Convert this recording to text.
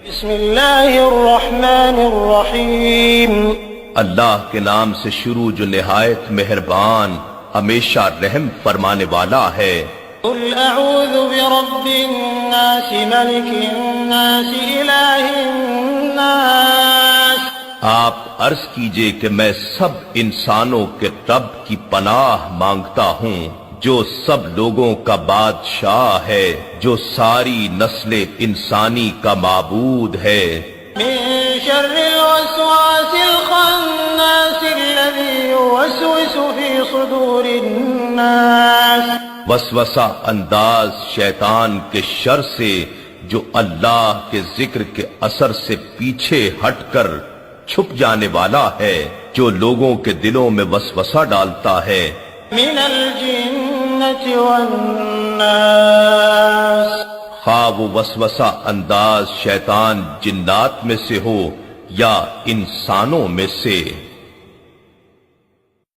بسم اللہ الرحمن الرحیم اللہ کے نام سے شروع جو نہایت مہربان ہمیشہ رحم فرمانے والا ہے۔ قل اعوذ برب الناس ملک الناس الہ الناس۔ آپ عرض کیجئے کہ میں سب انسانوں کے رب کی پناہ مانگتا ہوں جو سب لوگوں کا بادشاہ ہے، جو ساری نسل انسانی کا معبود ہے۔ من شر الوسواس الخناس الذي يوسوس في صدور الناس۔ وسوسہ انداز شیطان کے شر سے جو اللہ کے ذکر کے اثر سے پیچھے ہٹ کر چھپ جانے والا ہے، جو لوگوں کے دلوں میں وسوسہ ڈالتا ہے۔ من الجنة والناس۔ خواہ وہ وسوسہ انداز شیطان جنات میں سے ہو یا انسانوں میں سے۔